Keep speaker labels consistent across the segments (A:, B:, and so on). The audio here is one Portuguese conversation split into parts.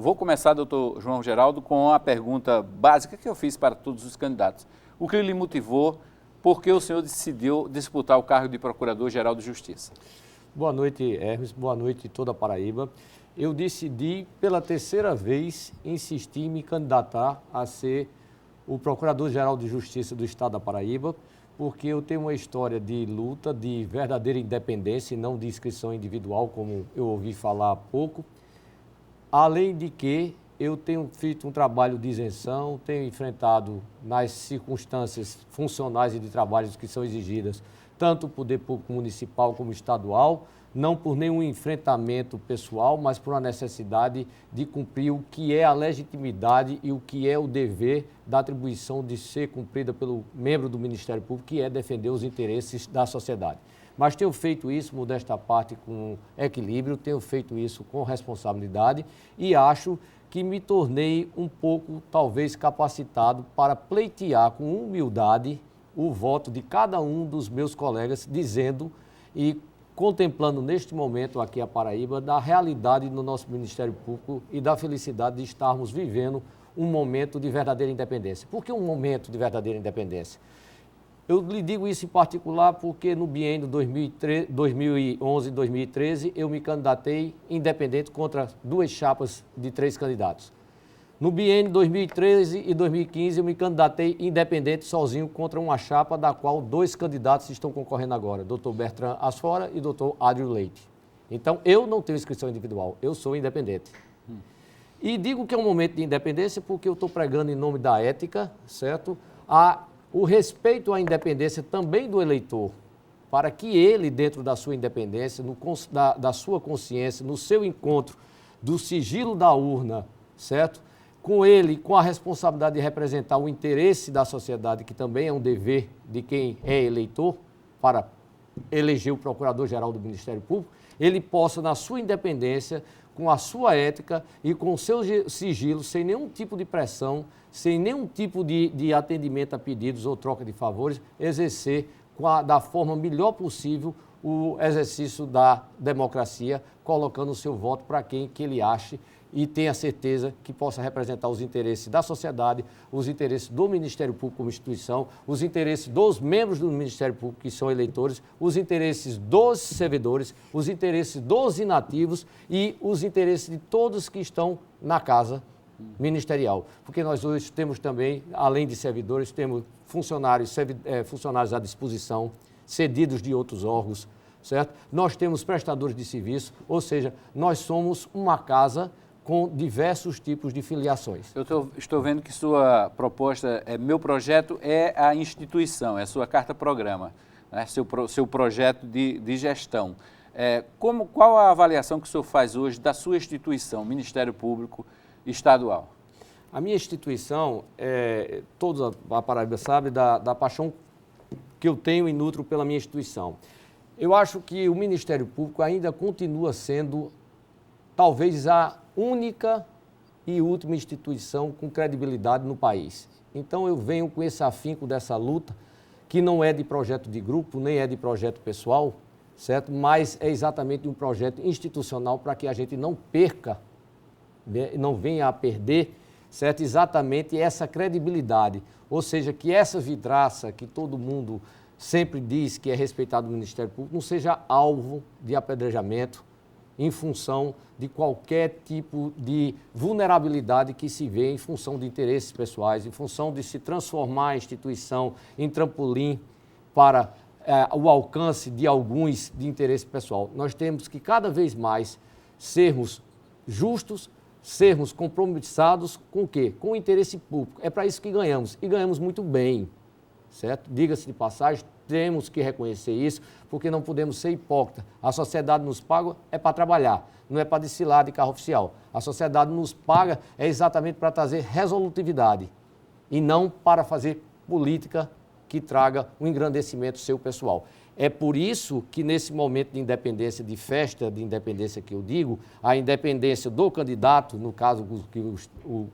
A: Vou começar, doutor João Geraldo, com a pergunta básica que eu fiz para todos os candidatos. O que lhe motivou, por que o senhor decidiu disputar o cargo de Procurador-Geral de Justiça?
B: Boa noite, Hermes. Boa noite toda a Paraíba. Eu decidi, pela terceira vez, insistir em me candidatar a ser o Procurador-Geral de Justiça do Estado da Paraíba, porque eu tenho uma história de luta, de verdadeira independência e não de inscrição individual, como eu ouvi falar há pouco. Além de que eu tenho feito um trabalho de isenção, tenho enfrentado nas circunstâncias funcionais e de trabalhos que são exigidas, tanto o poder público municipal como estadual, não por nenhum enfrentamento pessoal, mas por uma necessidade de cumprir o que é a legitimidade e o que é o dever da atribuição de ser cumprida pelo membro do Ministério Público, que é defender os interesses da sociedade. Mas tenho feito isso, modesta parte, com equilíbrio, tenho feito isso com responsabilidade e acho que me tornei um pouco, talvez, capacitado para pleitear com humildade o voto de cada um dos meus colegas, dizendo e contemplando neste momento aqui a Paraíba da realidade no nosso Ministério Público e da felicidade de estarmos vivendo um momento de verdadeira independência. Por que um momento de verdadeira independência? Eu lhe digo isso em particular porque no biênio 2011-2013 eu me candidatei independente contra duas chapas de 3 candidatos. No biênio 2013 e 2015 eu me candidatei independente sozinho contra uma chapa da qual 2 candidatos estão concorrendo agora, Dr. Bertrand Asfora e Dr. Adrio Leite. Então eu não tenho inscrição individual, eu sou independente. E digo que é um momento de independência porque eu estou pregando em nome da ética, certo? O respeito à independência também do eleitor, para que ele, dentro da sua independência, da sua consciência, no seu encontro do sigilo da urna, certo? Com ele, com a responsabilidade de representar o interesse da sociedade, que também é um dever de quem é eleitor, para eleger o Procurador-Geral do Ministério Público, ele possa, na sua independência, com a sua ética e com o seu sigilo, sem nenhum tipo de pressão, sem nenhum tipo de atendimento a pedidos ou troca de favores, exercer da forma melhor possível o exercício da democracia, colocando o seu voto para quem que ele ache e tenha certeza que possa representar os interesses da sociedade, os interesses do Ministério Público como instituição, os interesses dos membros do Ministério Público que são eleitores, os interesses dos servidores, os interesses dos inativos e os interesses de todos que estão na casa ministerial. Porque nós hoje temos também, além de servidores, temos funcionários à disposição, cedidos de outros órgãos, certo? Nós temos prestadores de serviço, ou seja, nós somos uma casa com diversos tipos de filiações.
A: Eu estou vendo que sua proposta, meu projeto é a instituição, é a sua carta-programa, né? seu projeto de gestão. Qual a avaliação que o senhor faz hoje da sua instituição, Ministério Público Estadual?
B: A minha instituição, toda a Paraíba sabe da paixão que eu tenho e nutro pela minha instituição. Eu acho que o Ministério Público ainda continua sendo talvez a única e última instituição com credibilidade no país. Então eu venho com esse afinco dessa luta, que não é de projeto de grupo, nem é de projeto pessoal, certo? Mas é exatamente um projeto institucional para que a gente não perca, não venha a perder, certo? Exatamente essa credibilidade. Ou seja, que essa vidraça que todo mundo sempre diz que é respeitado no Ministério Público não seja alvo de apedrejamento em função de qualquer tipo de vulnerabilidade que se vê em função de interesses pessoais, em função de se transformar a instituição em trampolim para o alcance de alguns de interesse pessoal. Nós temos que cada vez mais sermos justos, sermos compromissados com o quê? Com o interesse público. É para isso que ganhamos, e ganhamos muito bem, certo? Diga-se de passagem, temos que reconhecer isso, porque não podemos ser hipócritas. A sociedade nos paga para trabalhar, não é para desfilar de carro oficial. A sociedade nos paga exatamente para trazer resolutividade e não para fazer política que traga o engrandecimento seu pessoal. É por isso que nesse momento de independência, de festa de independência que eu digo, a independência do candidato, no caso o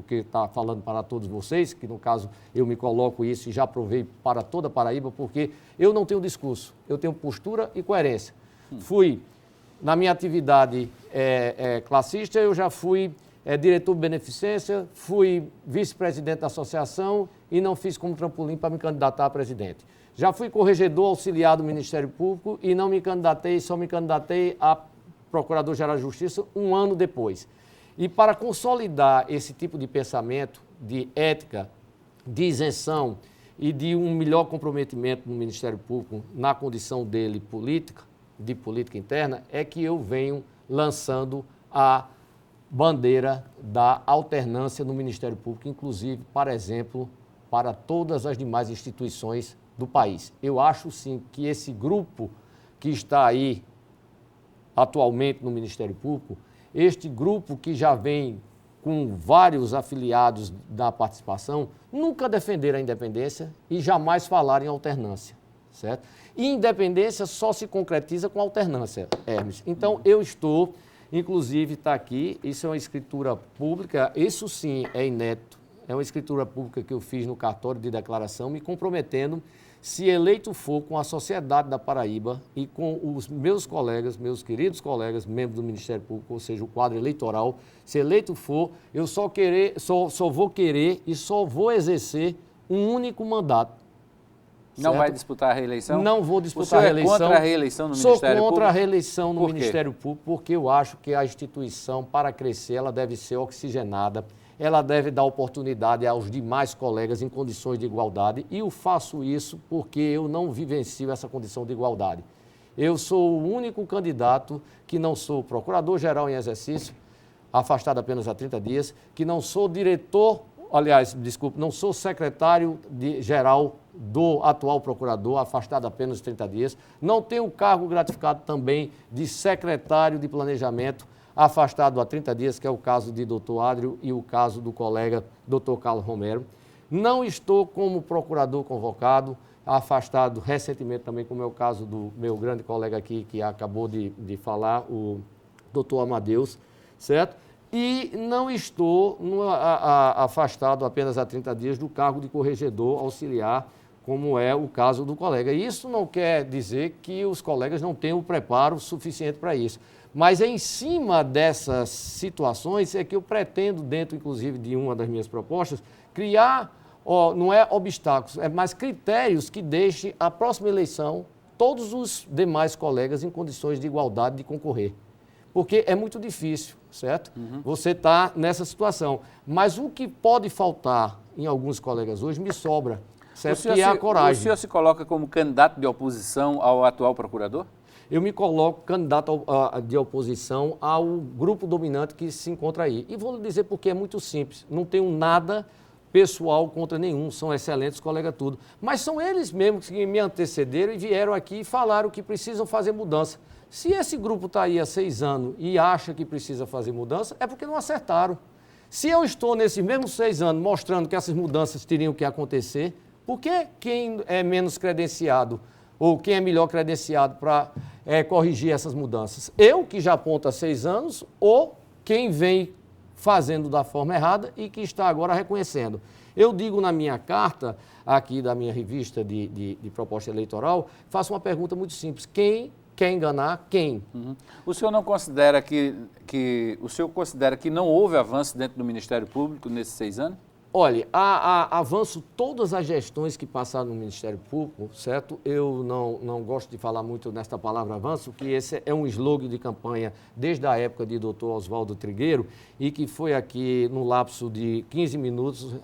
B: que está falando para todos vocês, que no caso eu me coloco isso e já provei para toda a Paraíba, porque eu não tenho discurso, eu tenho postura e coerência. Fui na minha atividade classista, eu já fui diretor de beneficência, fui vice-presidente da associação e não fiz como trampolim para me candidatar a presidente. Já fui corregedor auxiliar do Ministério Público e não me candidatei, só me candidatei a Procurador-Geral de Justiça um ano depois. E para consolidar esse tipo de pensamento, de ética, de isenção e de um melhor comprometimento no Ministério Público na condição dele política, de política interna, é que eu venho lançando a bandeira da alternância no Ministério Público, inclusive, por exemplo, para todas as demais instituições do país. Eu acho, sim, que esse grupo que está aí atualmente no Ministério Público, este grupo que já vem com vários afiliados da participação, nunca defenderam a independência e jamais falaram em alternância, certo? E independência só se concretiza com alternância, Hermes. Então, eu estou, inclusive, está aqui, isso é uma escritura pública, isso sim é inédito, é uma escritura pública que eu fiz no cartório de declaração, me comprometendo, se eleito for, com a sociedade da Paraíba e com os meus colegas, meus queridos colegas, membros do Ministério Público, ou seja, o quadro eleitoral, se eleito for, eu só vou querer e só vou exercer um único mandato.
A: Não vai disputar a reeleição?
B: Não vou disputar a reeleição.
A: Você é contra a reeleição no Ministério Público?
B: Sou contra a reeleição no Ministério Público porque eu acho que a instituição, para crescer, ela deve ser oxigenada, ela deve dar oportunidade aos demais colegas em condições de igualdade e eu faço isso porque eu não vivencio essa condição de igualdade. Eu sou o único candidato que não sou procurador-geral em exercício, afastado apenas há 30 dias, que não sou diretor, não sou secretário-geral do atual procurador, afastado apenas 30 dias, não tenho o cargo gratificado também de secretário de planejamento, afastado há 30 dias, que é o caso de Dr. Adrio e o caso do colega Dr. Carlos Romero. Não estou como procurador convocado, afastado recentemente também, como é o caso do meu grande colega aqui, que acabou de falar, o Dr. Amadeus, certo? E não estou afastado apenas há 30 dias do cargo de corregedor auxiliar, como é o caso do colega. Isso não quer dizer que os colegas não tenham o preparo suficiente para isso. Mas é em cima dessas situações é que eu pretendo, dentro inclusive de uma das minhas propostas, criar, não é obstáculos, é mais critérios que deixem a próxima eleição todos os demais colegas em condições de igualdade de concorrer. Porque é muito difícil, certo? Você está nessa situação. Mas o que pode faltar em alguns colegas hoje me sobra, certo? Que é a coragem.
A: O senhor se coloca como candidato de oposição ao atual procurador?
B: Eu me coloco candidato de oposição ao grupo dominante que se encontra aí. E vou lhe dizer porque é muito simples. Não tenho nada pessoal contra nenhum, são excelentes colegas tudo. Mas são eles mesmos que me antecederam e vieram aqui e falaram que precisam fazer mudança. Se esse grupo está aí há 6 anos e acha que precisa fazer mudança, é porque não acertaram. Se eu estou nesses mesmos 6 anos mostrando que essas mudanças teriam que acontecer, por que quem é menos credenciado ou quem é melhor credenciado para corrigir essas mudanças? Eu, que já aponto há 6 anos, ou quem vem fazendo da forma errada e que está agora reconhecendo. Eu digo na minha carta, aqui da minha revista de proposta eleitoral, faço uma pergunta muito simples. Quem quer enganar quem?
A: O senhor não considera o senhor considera que não houve avanço dentro do Ministério Público nesses 6 anos?
B: Olha, avanço todas as gestões que passaram no Ministério Público, certo? Eu não gosto de falar muito nesta palavra avanço, que esse é um slogan de campanha desde a época de Dr. Oswaldo Trigueiro e que foi aqui no lapso de 15 minutos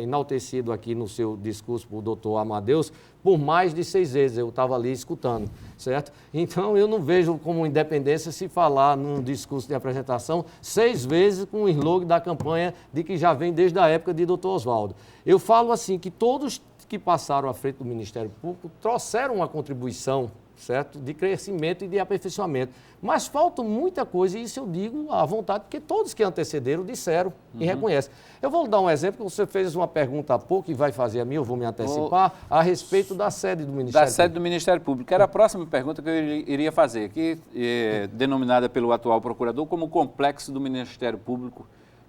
B: enaltecido aqui no seu discurso por Dr. Amadeus por mais de 6 vezes. Eu estava ali escutando, certo? Então, eu não vejo como independência se falar num discurso de apresentação 6 vezes com o slogan da campanha de que já vem desde a época de Dr. Oswaldo. Eu falo assim que todos que passaram à frente do Ministério Público trouxeram uma contribuição, certo? De crescimento e de aperfeiçoamento. Mas falta muita coisa, e isso eu digo à vontade, porque todos que antecederam disseram e reconhecem. Eu vou dar um exemplo, que você fez uma pergunta há pouco, e vai fazer a mim, eu vou me antecipar, a respeito da sede do Ministério Público. Da
A: sede do Ministério Público. Era a próxima pergunta que eu iria fazer, que é denominada pelo atual procurador como complexo do Ministério Público,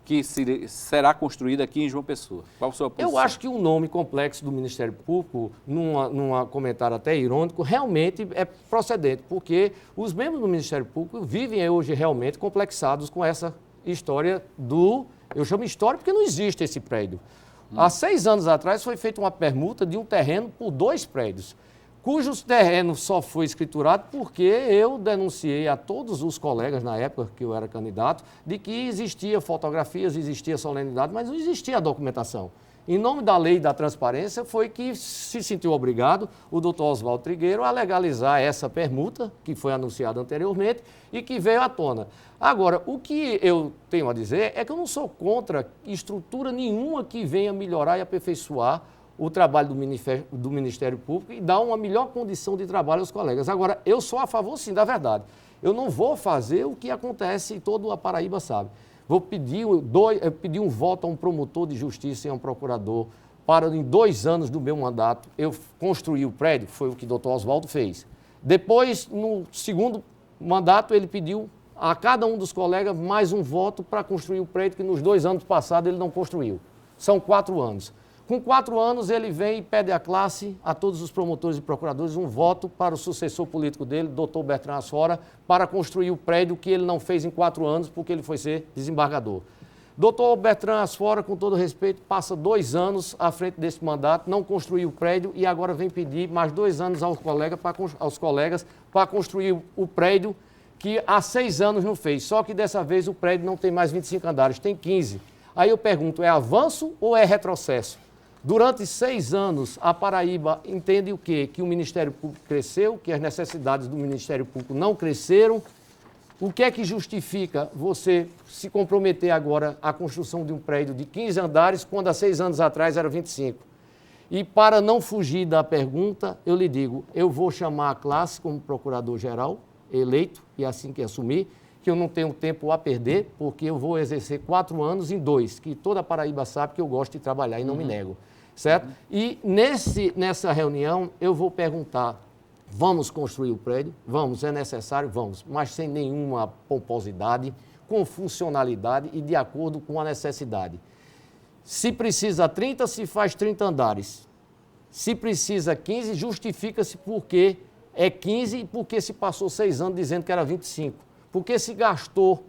A: que será construída aqui em João Pessoa? Qual a sua posição?
B: Eu acho que o nome complexo do Ministério Público, num comentário até irônico, realmente é procedente, porque os membros do Ministério Público vivem hoje realmente complexados com essa história eu chamo história porque não existe esse prédio. Há 6 anos atrás foi feita uma permuta de um terreno por 2 prédios, cujos terrenos só foi escriturado porque eu denunciei a todos os colegas, na época que eu era candidato, de que existia fotografias, existia solenidade, mas não existia a documentação. Em nome da lei da transparência, foi que se sentiu obrigado o doutor Oswaldo Trigueiro a legalizar essa permuta, que foi anunciada anteriormente e que veio à tona. Agora, o que eu tenho a dizer é que eu não sou contra estrutura nenhuma que venha melhorar e aperfeiçoar o trabalho do Ministério Público e dar uma melhor condição de trabalho aos colegas. Agora, eu sou a favor, sim, da verdade. Eu não vou fazer o que acontece e toda a Paraíba sabe. Vou pedir um voto a um promotor de justiça e a um procurador para, em 2 anos do meu mandato, eu construir o prédio, foi o que o doutor Oswaldo fez. Depois, no segundo mandato, ele pediu a cada um dos colegas mais um voto para construir o prédio que nos 2 anos passados ele não construiu. São 4 anos. Com 4 anos, ele vem e pede à classe, a todos os promotores e procuradores, um voto para o sucessor político dele, doutor Bertrand Asfora, para construir o prédio que ele não fez em 4 anos, porque ele foi ser desembargador. Doutor Bertrand Asfora, com todo respeito, passa 2 anos à frente desse mandato, não construiu o prédio e agora vem pedir mais 2 anos aos colegas para construir o prédio que há 6 anos não fez. Só que dessa vez o prédio não tem mais 25 andares, tem 15. Aí eu pergunto, é avanço ou é retrocesso? Durante 6 anos, a Paraíba entende o quê? Que o Ministério Público cresceu, que as necessidades do Ministério Público não cresceram. O que é que justifica você se comprometer agora à construção de um prédio de 15 andares, quando há 6 anos atrás era 25? E para não fugir da pergunta, eu lhe digo, eu vou chamar a classe como procurador-geral, eleito, e assim que assumir, que eu não tenho tempo a perder, porque eu vou exercer 4 anos em 2, que toda a Paraíba sabe que eu gosto de trabalhar e não me nego, certo? E nessa reunião eu vou perguntar, vamos construir o prédio? Vamos, é necessário? Vamos, mas sem nenhuma pomposidade, com funcionalidade e de acordo com a necessidade. Se precisa 30, se faz 30 andares. Se precisa 15, justifica-se porque é 15 e porque se passou 6 anos dizendo que era 25. Porque se gastou,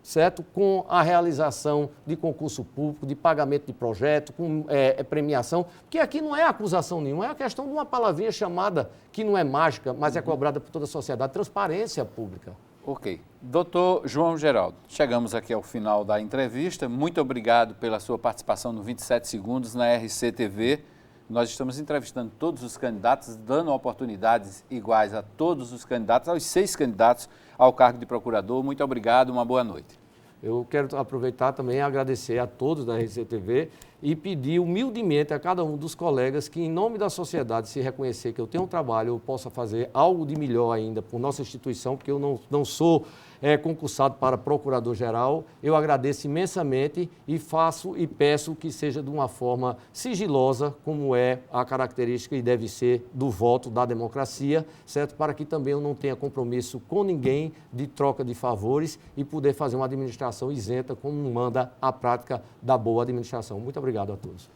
B: certo, com a realização de concurso público, de pagamento de projeto, com premiação, porque aqui não é acusação nenhuma, é a questão de uma palavrinha chamada, que não é mágica, mas é cobrada por toda a sociedade, transparência pública.
A: Ok. Doutor João Geraldo, chegamos aqui ao final da entrevista. Muito obrigado pela sua participação no 27 Segundos na RCTV. Nós estamos entrevistando todos os candidatos, dando oportunidades iguais a todos os candidatos, aos 6 candidatos ao cargo de procurador. Muito obrigado, uma boa noite.
B: Eu quero aproveitar também e agradecer a todos da RCTV e pedir humildemente a cada um dos colegas que, em nome da sociedade, se reconhecer que eu tenho um trabalho, eu possa fazer algo de melhor ainda por nossa instituição, porque eu não sou concursado para procurador-geral. Eu agradeço imensamente e faço e peço que seja de uma forma sigilosa, como é a característica e deve ser do voto da democracia, certo? Para que também eu não tenha compromisso com ninguém de troca de favores e poder fazer uma administração isenta, como manda a prática da boa administração. Muito obrigado a todos.